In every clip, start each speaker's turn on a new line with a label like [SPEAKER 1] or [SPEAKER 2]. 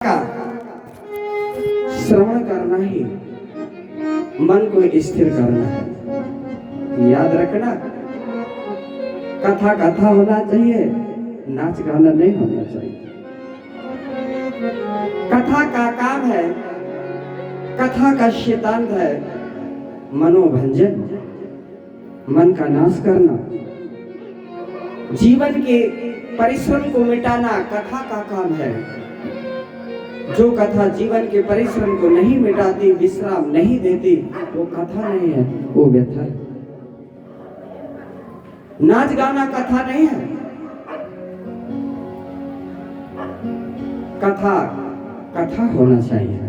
[SPEAKER 1] का श्रवण करना ही मन को स्थिर करना है। याद रखना, कथा कथा होना चाहिए, नाच गाना नहीं होना चाहिए। कथा का काम है, कथा का सिद्धांत है मनोभंजन, मन का नाश करना, जीवन के परिश्रम को मिटाना कथा का काम है। जो कथा जीवन के परिश्रम को नहीं मिटाती, विश्राम नहीं देती, वो कथा नहीं है, वो व्यथा है। नाच गाना कथा नहीं है। कथा कथा होना चाहिए।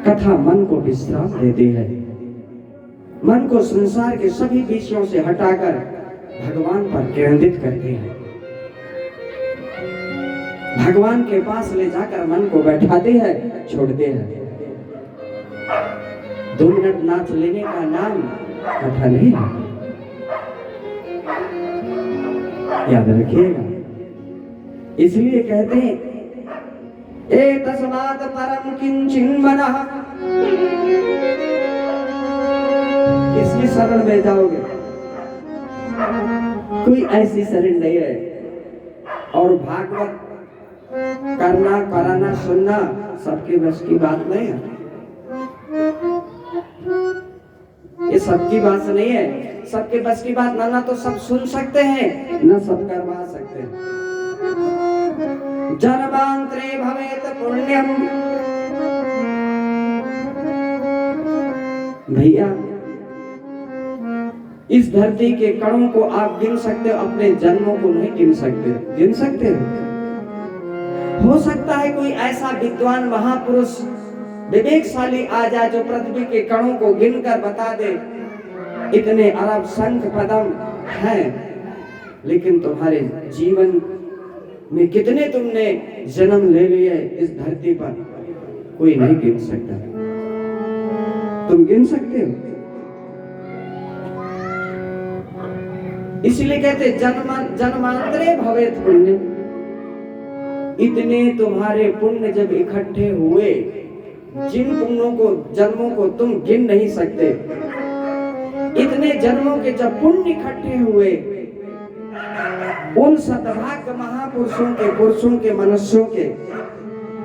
[SPEAKER 1] कथा मन को विश्राम देती है, मन को संसार के सभी विषयों से हटाकर भगवान पर केंद्रित करती है। भगवान के पास ले जाकर मन को बैठाते हैं, छोड़ते हैं। 2 मिनट नाच लेने का नाम कथा नहीं है, याद रखिएगा। इसलिए कहते हैं तस्मात् परम किंचिन मनः। किसकी शरण में जाओगे? कोई ऐसी शरण नहीं है। और भागवत करना, कराना, सुनना सबके बस की बात नहीं है। ये सबकी बात नहीं है। सबके बस की बात ना तो सब सुन सकते हैं, ना सब करवा सकते हैं। जन्मांतरे भवेत पुण्यम। भैया, इस धरती के कणों को आप गिन सकते हो, अपने जन्मों को नहीं गिन सकते। गिन सकते हो? हो सकता है कोई ऐसा विद्वान महापुरुष विवेकशाली आ जाए जो पृथ्वी के कणों को गिनकर बता दे इतने अरब संख्य पदम हैं, लेकिन तुम्हारे जीवन में कितने तुमने जन्म ले लिए इस धरती पर, कोई नहीं गिन सकता। तुम गिन सकते हो? इसलिए कहते जन्मांतरे भवेत पुण्य। इतने तुम्हारे पुण्य जब इकट्ठे हुए, जिन पुण्यों को, जन्मों को तुम गिन नहीं सकते, इतने जन्मों के जब पुण्य इकट्ठे हुए, उन सद्भाग्य महापुरुषों के, पुरुषों के, मनुष्यों के,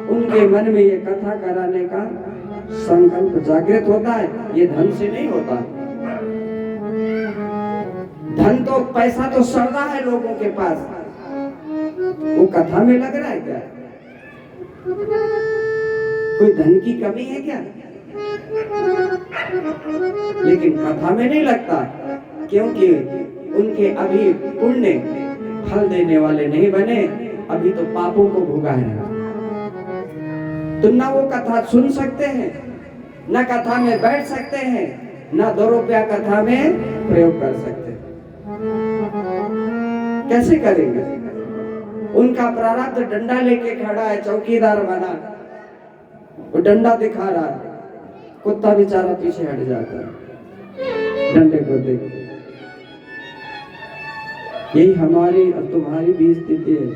[SPEAKER 1] उनके मन में ये कथा कराने का संकल्प जागृत होता है। ये धन से नहीं होता। धन तो, पैसा तो सड़ता है लोगों के पास, वो कथा में लग रहा है क्या? कोई धन की कमी है क्या? लेकिन कथा में नहीं लगता, क्योंकि उनके अभी पुण्य फल देने वाले नहीं बने, अभी तो पापों को भोगा है। तो ना वो कथा सुन सकते हैं, ना कथा में बैठ सकते हैं, ना 2 रुपया कथा में प्रयोग कर सकते। कैसे करेंगे? उनका प्रारब्ध डंडा लेके खड़ा है, चौकीदार बना, वो डंडा दिखा रहा है, कुत्ता बेचारा पीछे हट जाता है डंडे को देख। यही हमारी और तुम्हारी भी स्थिति है।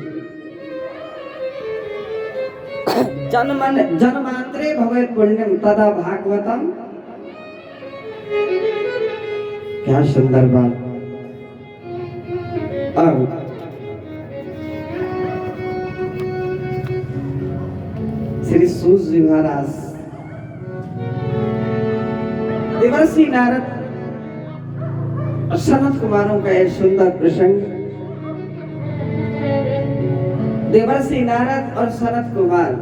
[SPEAKER 1] जन्मांतरे भवेत पुण्यम तदा भागवतम। क्या सुंदर बात। अब श्री सूत जी महाराज, देवर्षि नारद और सनत कुमारों का एक सुंदर प्रसंग। देवर्षि नारद और सनत कुमार,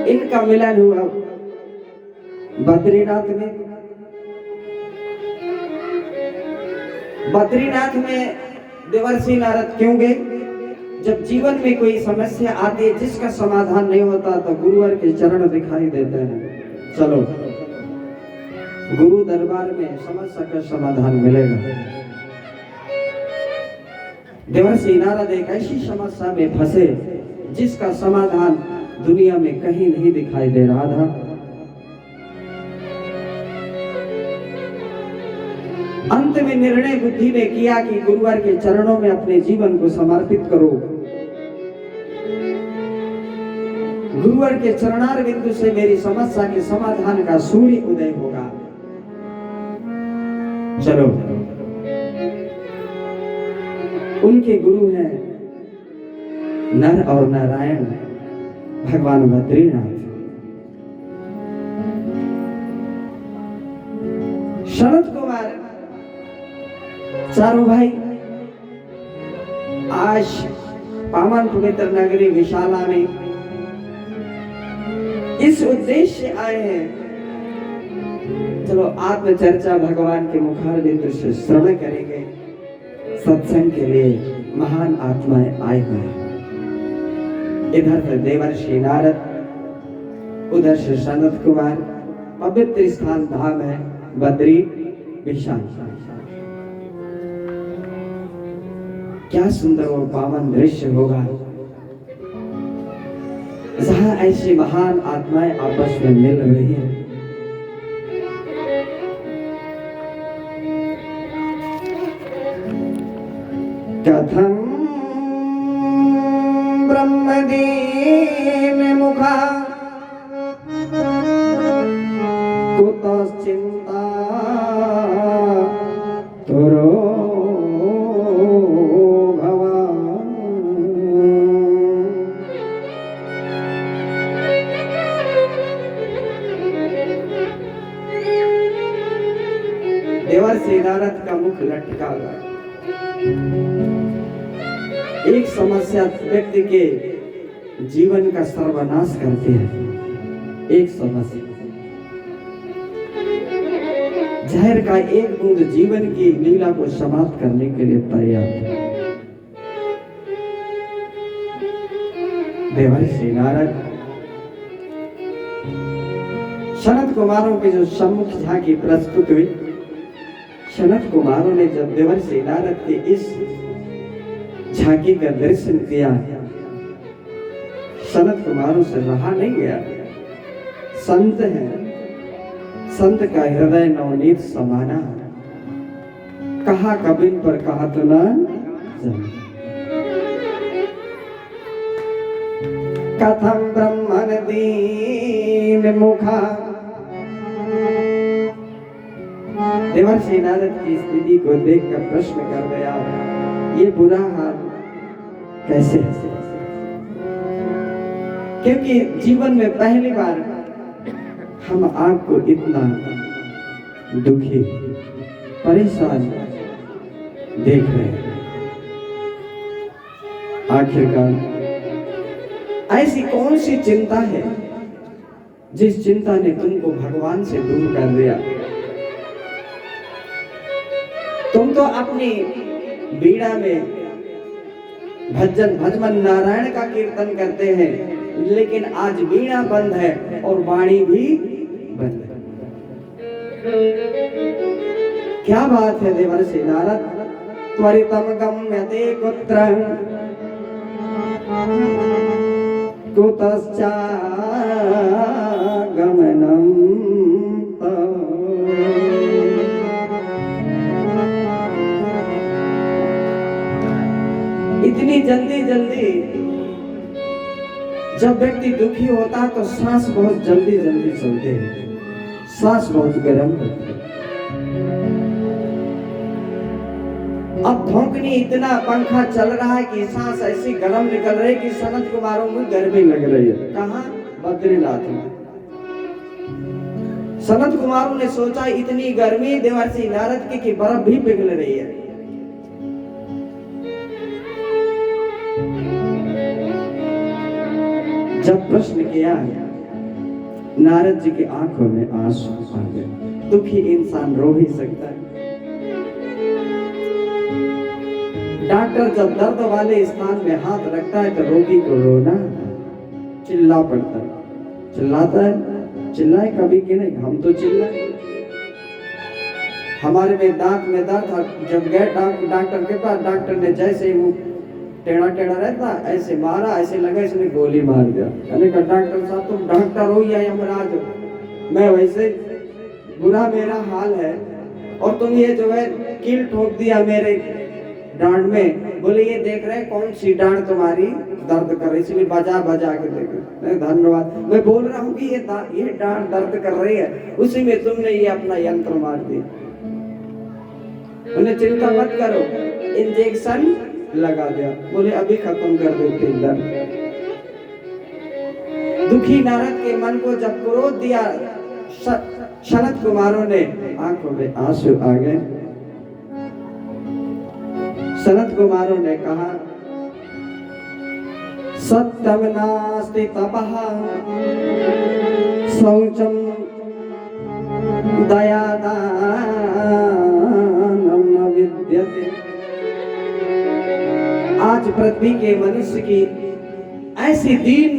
[SPEAKER 1] इनका मिलन हुआ बद्रीनाथ में। बद्रीनाथ में देवर्षि नारद क्यों गए? जब जीवन में कोई समस्या आती है जिसका समाधान नहीं होता, तो गुरुवर के चरण दिखाई देते हैं। चलो गुरु दरबार में समस्या का समाधान मिलेगा। देवर्षि नारद एक ऐसी समस्या में फंसे जिसका समाधान दुनिया में कहीं नहीं दिखाई दे रहा था। अंत में निर्णय बुद्धि ने किया कि गुरुवर के चरणों में अपने जीवन को समर्पित करो। गुरुवर के चरणार बिंदु से मेरी समस्या के समाधान का सूर्य उदय होगा। चलो, उनके गुरु हैं नर और नारायण भगवान बद्रीनाथ। शरद कुमार चारों भाई आज पावन पवित्र नगरी विशाला में इस उद्देश्य से आए हैं। चलो आत्मचर्चा भगवान के मुखार बिंदु से श्रवण करेंगे। सत्संग के लिए महान आत्माएं आए हुए हैं। इधर से देवर्षि नारद, उधर से सनत कुमार। पवित्र स्थान धाम है बद्री विशाल। क्या सुंदर और पावन दृश्य होगा जहां ऐसी महान आत्माएं आपस में मिल रही हैं। कथम ब्रह्मदीन मुखा कुतश्चिंता तुरो देवर्षि नारद का मुख लटका हुआ। एक समस्या व्यक्ति के जीवन का सर्वनाश करती है। एक समस्या, जहर का एक बूंद जीवन की लीला को समाप्त करने के लिए पर्याप्त है। देवर्षि नारद सनत कुमारों के जो सम्मुख झांकी प्रस्तुत हुई, सनत कुमारों ने जब देवर्षि नारद के इस झांकी का दर्शन किया, सनत कुमारों से रहा नहीं गया। संत है, संत का हृदय नवनीत समाना। कहा कबिन पर कहा तो ना कथम ब्रह्मन दीन मुखा। देवर्षि नारद की स्थिति को देखकर प्रश्न कर गया, ये बुरा हाल कैसे है? क्योंकि जीवन में पहली बार हम आपको इतना दुखी, परेशान देख रहे हैं। आखिरकार ऐसी कौन सी चिंता है जिस चिंता ने तुमको भगवान से दूर कर दिया? तुम तो अपनी बीड़ा में भजन नारायण का कीर्तन करते हैं, लेकिन आज बीड़ा बंद है और वाणी भी बंद है। क्या बात है देवर्षि नारद? त्वरितम गम्यते कुत्र कुतश्चा गमनम। इतनी जल्दी जल्दी जब व्यक्ति दुखी होता है तो सांस बहुत जल्दी जल्दी चलते हैं, सांस बहुत गर्म होती है। अब धोकनी इतना पंखा चल रहा है कि सांस ऐसी गर्म निकल रही है कि सनत कुमारों में गर्मी लग रही है। कहाँ? बद्रीनाथ में। सनत कुमारों ने सोचा इतनी गर्मी देवर्षि नारद की कि बर्फ भी पिघल रही है। जब प्रश्न किया, नारद जी की आंखों में आंसू आ गए। दुखी इंसान रो ही सकता है। डॉक्टर जब दर्द वाले स्थान में हाथ रखता है तो रोगी को रोना चिल्ला पड़ता है। चिल्लाता है, चिल्लाए कभी कि नहीं? हम तो चिल्लाए। हमारे में दांत में दर्द था, जब गए डॉक्टर के पास, डॉक्टर ने जैसे वो टेढ़ा टेढ़ा रहता ऐसे मारा, ऐसे लगा इसने गोली मार दिया। मैंने कहा डॉक्टर साहब तुम डॉक्टर हो या यमराज हो? मैं वैसे बुरा मेरा हाल है और तुम ये जो है कील ठोक दिया मेरे डांड में। बोले ये देख रहे कौन सी डांड तुम्हारी दर्द कर रही, इसलिए बजा बजा के देखो। धन्यवाद, मैं बोल रहा हूँ कि ये डांट दर्द कर रही है, उसी में तुमने ये अपना यंत्र मार दिया। उन्हें चिंता मत करो, इंजेक्शन लगा दिया, बोले अभी खत्म कर देते दर्द। दुखी नारद के मन को जब क्रोध दिया, सनत कुमारों ने आंखों में आंसू आ गए। सनत कुमारों ने कहा सत्यम नास्ति तपः शौचम दयादानं न विद्यते। आज पृथ्वी के मनुष्य की ऐसी दीन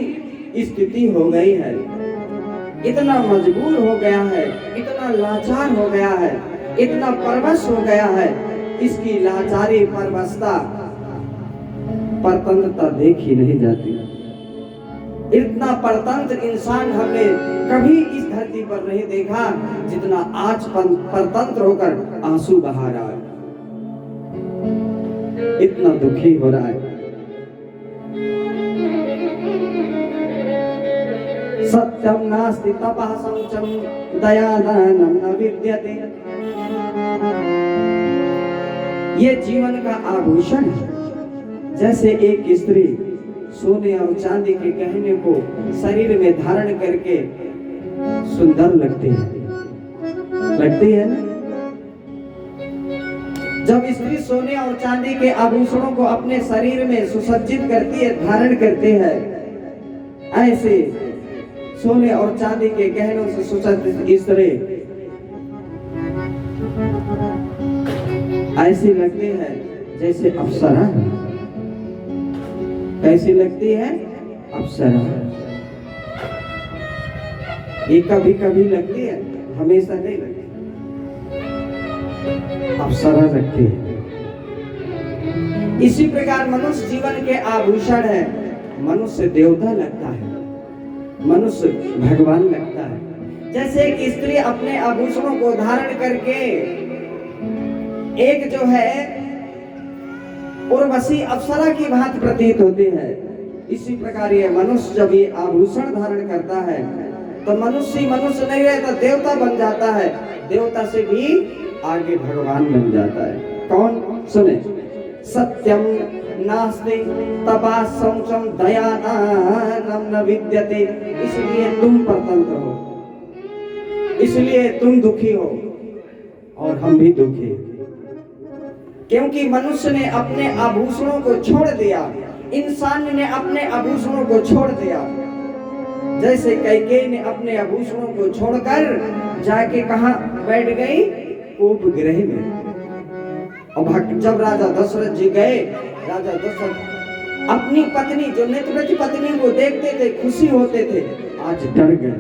[SPEAKER 1] स्थिति हो गई है, इतना मजबूर हो गया है, इतना लाचार हो गया है, इतना परवश हो गया है, इसकी लाचारी परवशता परतंत्रता देखी नहीं जाती। इतना परतंत्र इंसान हमने कभी इस धरती पर नहीं देखा जितना आज परतंत्र होकर आंसू बहा रहा है, इतना दुखी हो रहा है। सत्यम नास्ति तपः शौचम दयादानं न विद्यते। ये जीवन का आभूषण है। जैसे एक स्त्री सोने और चांदी के गहने को शरीर में धारण करके सुंदर लगती है ना। जब स्त्री सोने और चांदी के आभूषणों को अपने शरीर में सुसज्जित करती है, धारण करती है, ऐसे सोने और चांदी के गहनों से सुसज्जित स्त्री ऐसी लगती है जैसे अप्सरा। कैसी लगती है? अप्सरा। ये कभी कभी लगती है, हमेशा नहीं लगती। अप्सरा लगती है। इसी प्रकार मनुष्य जीवन के आभूषण है। मनुष्य देवता लगता है, मनुष्य भगवान लगता है। जैसे एक स्त्री अपने आभूषणों को धारण करके एक जो है उर्वशी अप्सरा की भांति प्रतीत होती है, इसी प्रकार ये मनुष्य जब ये आभूषण धारण करता है तो मनुष्य नहीं रहता, देवता बन जाता है। देवता से भी आगे भगवान बन जाता है। कौन? सुने, सत्यम नास्ति तपः शौचम दयादानं न विद्यते। इसलिए तुम परतंत्र हो, इसलिए तुम दुखी हो और हम भी दुखी, क्योंकि मनुष्य ने अपने आभूषणों को छोड़ दिया, इंसान ने अपने आभूषणों को छोड़ दिया। जैसे कैकेयी ने अपने आभूषणों को छोड़कर जाके कहां बैठ गई? उपग्रह में। और जब राजा दशरथ जी गए, राजा दशरथ अपनी पत्नी जो नेत्रवती पत्नी को देखते थे, खुशी होते थे, आज डर गए।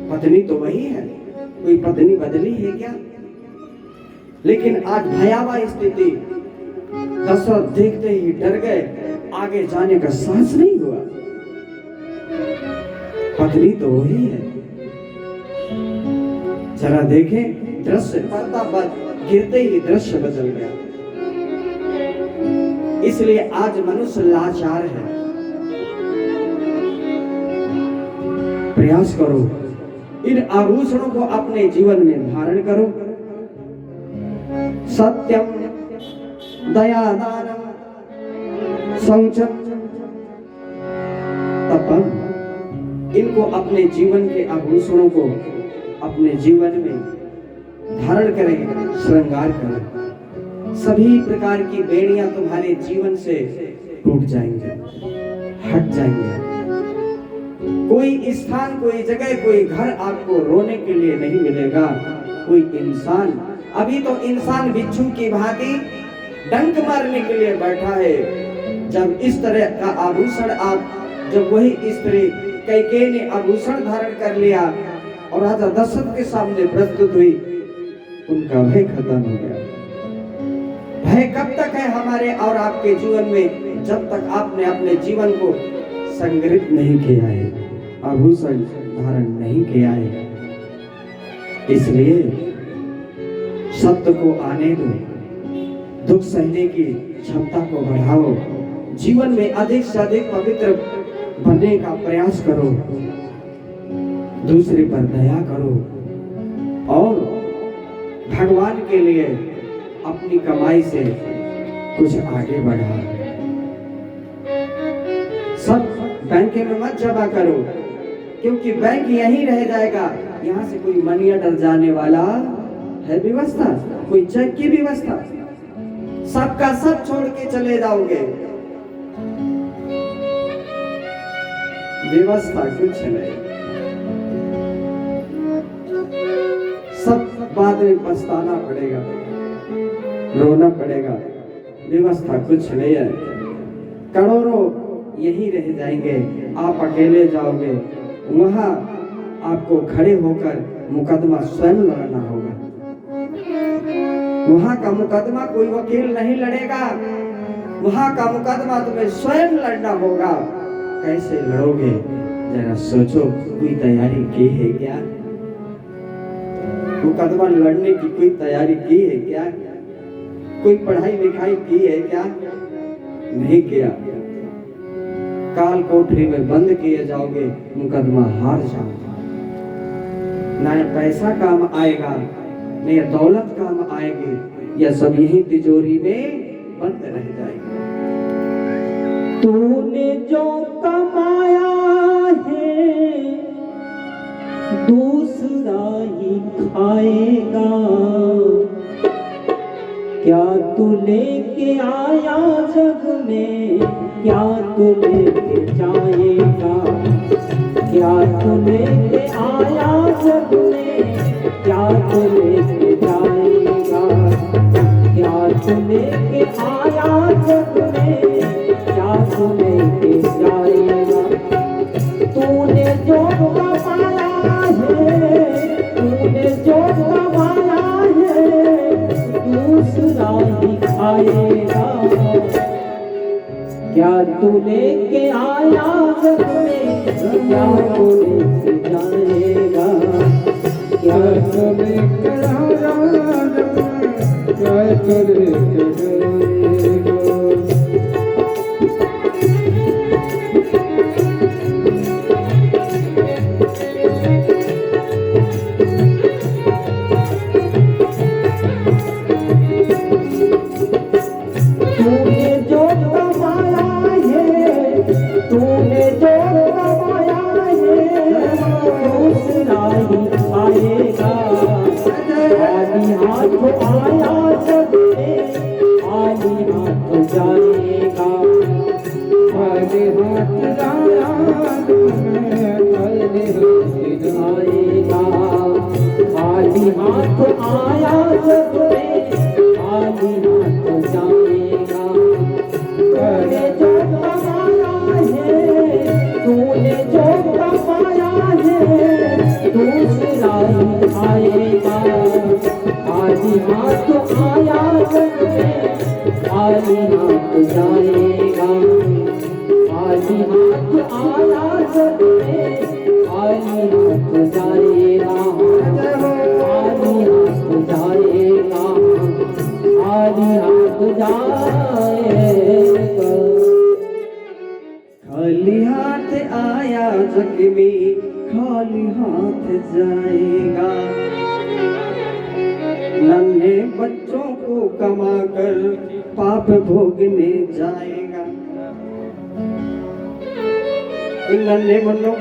[SPEAKER 1] पत्नी तो वही है, कोई पत्नी बदली है क्या? लेकिन आज भयावह स्थिति, दशरथ देखते ही डर गए, आगे जाने का साहस नहीं हुआ। पत्नी तो वही है। जरा देखें, दृश्य पर्दा गिरते ही दृश्य बदल गया। इसलिए आज मनुष्य लाचार है। प्रयास करो, इन आभूषणों को अपने जीवन में धारण करो। सत्यम दयादानं शौचम तपम। इनको अपने जीवन के आभूषणों को अपने जीवन में धारण करें, श्रृंगार करें। सभी प्रकार की बेड़ियां तुम्हारे जीवन से टूट जाएंगे, हट जाएंगे। कोई स्थान, कोई जगह, कोई घर आपको रोने के लिए नहीं मिलेगा। कोई इंसान, अभी तो इंसान बिच्छू की भांति डंक मारने के लिए बैठा है। जब इस तरह का आभूषण जब वही स्त्री कैकेयी ने आभूषण धारण कर लिया और राजा दशरथ के सामने प्रस्तुत हुई, उनका भय खत्म हो गया। भय कब तक है हमारे और आपके जीवन में? जब तक आपने अपने जीवन को संग्रहित नहीं किया है, आभूषण धारण नहीं किया है। इसलिए सत्य को आने दो, दुख सहने की क्षमता को बढ़ाओ, जीवन में अधिक से अधिक पवित्र बनने का प्रयास करो, दूसरे पर दया करो और भगवान के लिए अपनी कमाई से कुछ आगे बढ़ा। सब बैंक में मत जमा करो, क्योंकि बैंक यहीं रह जाएगा। यहाँ से कोई मनी ऑर्डर जाने वाला है व्यवस्था, कोई चेक की व्यवस्था, सबका सब छोड़ के चले जाओगे, व्यवस्था कुछ नहीं। सब बाद में पछताना पड़ेगा, रोना पड़ेगा, व्यवस्था कुछ नहीं है। करोड़ों यही रह जाएंगे, आप अकेले जाओगे, वहां आपको खड़े होकर मुकदमा स्वयं लड़ना होगा। वहां का मुकदमा कोई वकील नहीं लड़ेगा, वहां का मुकदमा तुम्हें स्वयं लड़ना होगा। कैसे लड़ोगे जरा सोचो, कोई तैयारी की है क्या? मुकदमा लड़ने की कोई तैयारी की है क्या? कोई पढ़ाई लिखाई की है क्या? नहीं किया। काल कोठरी में बंद किए जाओगे, मुकदमा हार जाओगे। ना पैसा काम आएगा, न दौलत काम आएगी, या सब यही तिजोरी में बंद रह जाएगी।
[SPEAKER 2] तूने जो कमाया है दूसरा ही खाएगा, क्या तू लेके आया जग में, क्या तू लेके जाएगा? क्या तू लेके आया जग में, क्या तू लेके जाएगा? क्या तू लेके आया जग में, क्या तू लेके जाएगा? तूने जो कमाया है, तूने जो कमाया है दूसरा ही खाएगा, क्या तू लेके आया जग में, क्या तू लेके जाएगा? क्या तू लेके आया जग में, क्या तू लेके जाएगा?
[SPEAKER 1] खाली हाथ आया जग में, खाली हाथ जाएगा। नन्हे बच्चों को कमा कर पाप भोगने जाएगा। नन्हे मुन्नों